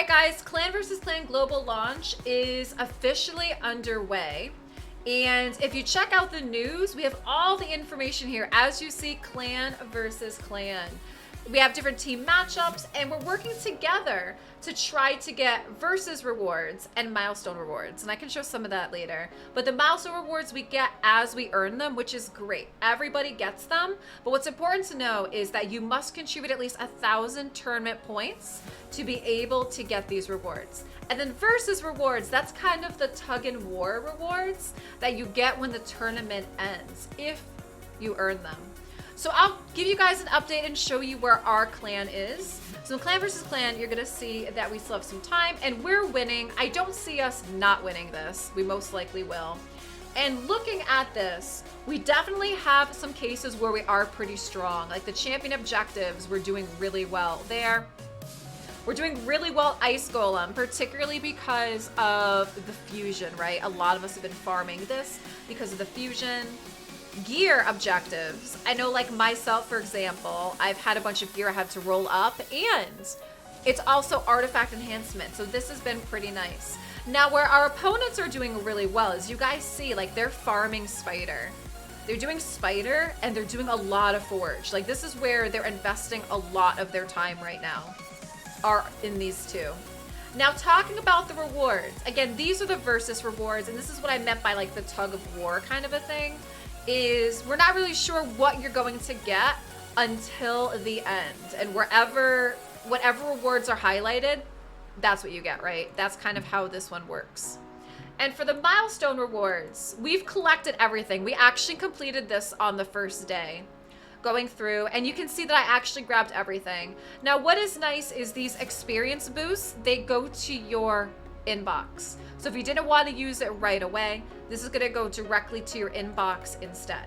guys, Clan vs. Clan Global Launch is officially underway. And if you check out the news, we have all the information here. As you see, Clan versus Clan. We have different team matchups, and we're working together to try to get versus rewards and milestone rewards. And I can show some of that later. But the milestone rewards we get as we earn them, which is great. Everybody gets them. But what's important to know is that you must contribute at least 1,000 tournament points to be able to get these rewards. And then versus rewards, that's kind of the tug and war rewards that you get when the tournament ends, if you earn them. So I'll give you guys an update and show you where our clan is. So in Clan vs. Clan, you're gonna see that we still have some time and we're winning. I don't see us not winning this. We most likely will. And looking at this, we definitely have some cases where we are pretty strong. Like the champion objectives, we're doing really well there. We're doing really well Ice Golem, particularly because of the fusion, right? A lot of us have been farming this because of the fusion. Gear objectives. I know, like myself, for example, I've had a bunch of gear I have to roll up, and it's also artifact enhancement. So this has been pretty nice. Now, where our opponents are doing really well is you guys see, like, they're farming spider. They're doing spider, and they're doing a lot of forge. Like, this is where they're investing a lot of their time right now, are in these two. Now, talking about the rewards, again, these are the versus rewards, and this is what I meant by like the tug of war kind of a thing, is we're not really sure what you're going to get until the end. And whatever rewards are highlighted, that's what you get, right? That's kind of how this one works. And for the milestone rewards, we've collected everything. We actually completed this on the first day, going through, and you can see that I actually grabbed everything. Now, what is nice is these experience boosts, they go to your inbox. So if you didn't want to use it right away, this is going to go directly to your inbox instead.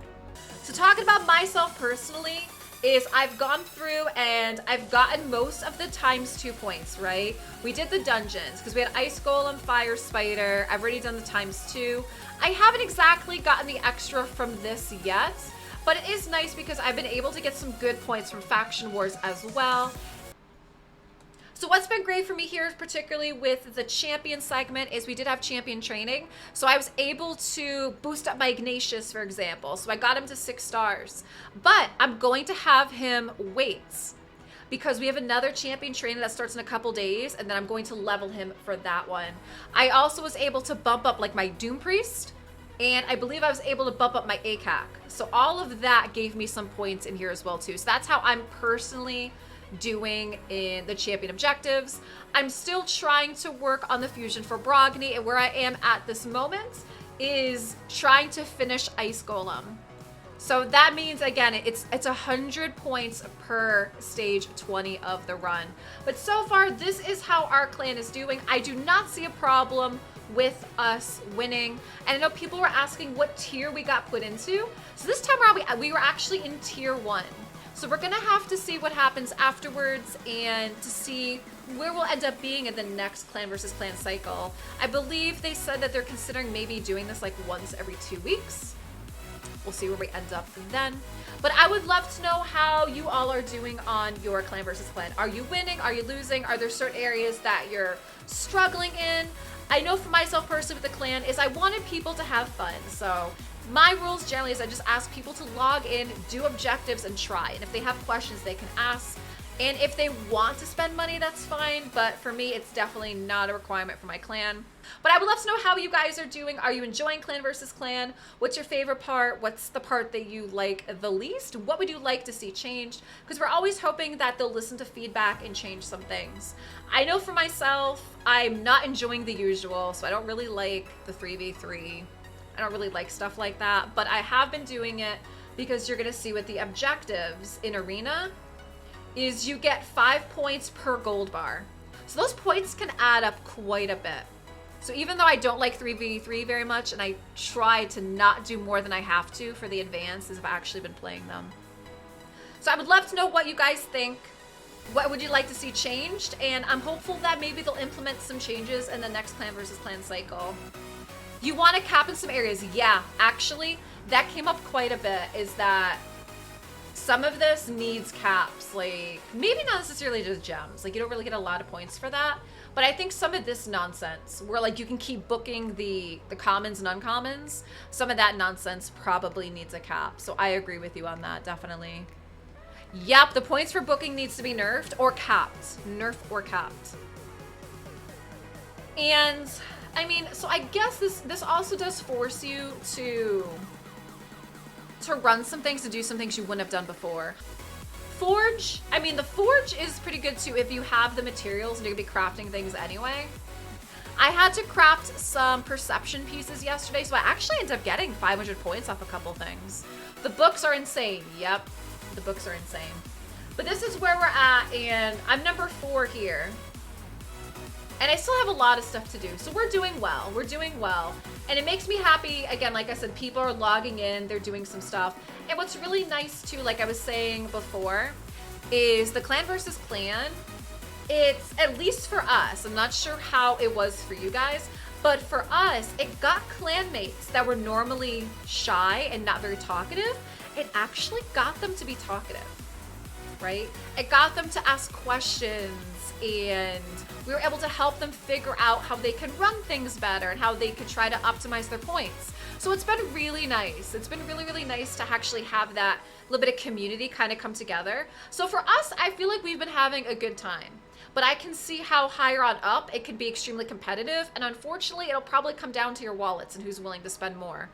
So talking about myself personally, is I've gone through and I've gotten most of the ×2 points, right? We did the dungeons because we had Ice Golem, Fire Spider. I've already done the ×2. I haven't exactly gotten the extra from this yet, but it is nice because I've been able to get some good points from Faction Wars as well. So what's been great for me here, particularly with the champion segment, is we did have champion training. So I was able to boost up my Ignatius, for example. So I got him to 6 stars. But I'm going to have him wait because we have another champion training that starts in a couple days, and then I'm going to level him for that one. I also was able to bump up like my Doom Priest, and I believe I was able to bump up my ACAC. So all of that gave me some points in here as well too. So that's how I'm personally doing in the champion objectives. I'm still trying to work on the fusion for Brogni, and where I am at this moment is trying to finish Ice Golem. So that means, again, it's 100 points per stage 20 of the run. But so far, this is how our clan is doing. I do not see a problem with us winning. And I know people were asking what tier we got put into. So this time around, we were actually in tier 1. So we're gonna have to see what happens afterwards and to see where we'll end up being in the next Clan vs. Clan cycle. I believe they said that they're considering maybe doing this like once every 2 weeks. We'll see where we end up then. But I would love to know how you all are doing on your Clan vs. Clan. Are you winning? Are you losing? Are there certain areas that you're struggling in? I know for myself personally with the clan is I wanted people to have fun. So my rules generally is I just ask people to log in, do objectives, and try. And if they have questions, they can ask. And if they want to spend money, that's fine. But for me, it's definitely not a requirement for my clan. But I would love to know how you guys are doing. Are you enjoying Clan vs. Clan? What's your favorite part? What's the part that you like the least? What would you like to see changed? Because we're always hoping that they'll listen to feedback and change some things. I know for myself, I'm not enjoying the usual. So I don't really like the 3v3. I don't really like stuff like that, but I have been doing it because you're gonna see with the objectives in Arena is you get 5 points per gold bar. So those points can add up quite a bit. So even though I don't like 3v3 very much and I try to not do more than I have to for the advances, I've actually been playing them. So I would love to know what you guys think. What would you like to see changed? And I'm hopeful that maybe they'll implement some changes in the next Clan vs. Clan cycle. You want to cap in some areas. Yeah, actually, that came up quite a bit, is that some of this needs caps. Like, maybe not necessarily just gems. Like, you don't really get a lot of points for that. But I think some of this nonsense, where like you can keep booking the commons and uncommons, some of that nonsense probably needs a cap. So I agree with you on that, definitely. Yep, the points for booking needs to be nerfed or capped. Nerf or capped. And I mean, so I guess this also does force you to run some things, to do some things you wouldn't have done before. Forge, I mean, the forge is pretty good too if you have the materials and you're gonna be crafting things anyway. I had to craft some perception pieces yesterday, so I actually ended up getting 500 points off a couple things. The books are insane. Yep, the books are insane. But this is where we're at, and I'm number 4 here. And I still have a lot of stuff to do. So we're doing well. We're doing well. And it makes me happy. Again, like I said, people are logging in. They're doing some stuff. And what's really nice too, like I was saying before, is the clan versus clan. It's, at least for us, I'm not sure how it was for you guys, but for us, it got clanmates that were normally shy and not very talkative. It actually got them to be talkative, right? It got them to ask questions, and we were able to help them figure out how they can run things better and how they could try to optimize their points. So it's been really nice. It's been really, really nice to actually have that little bit of community kind of come together. So for us, I feel like we've been having a good time. But I can see how higher on up, it can be extremely competitive. And unfortunately, it'll probably come down to your wallets and who's willing to spend more.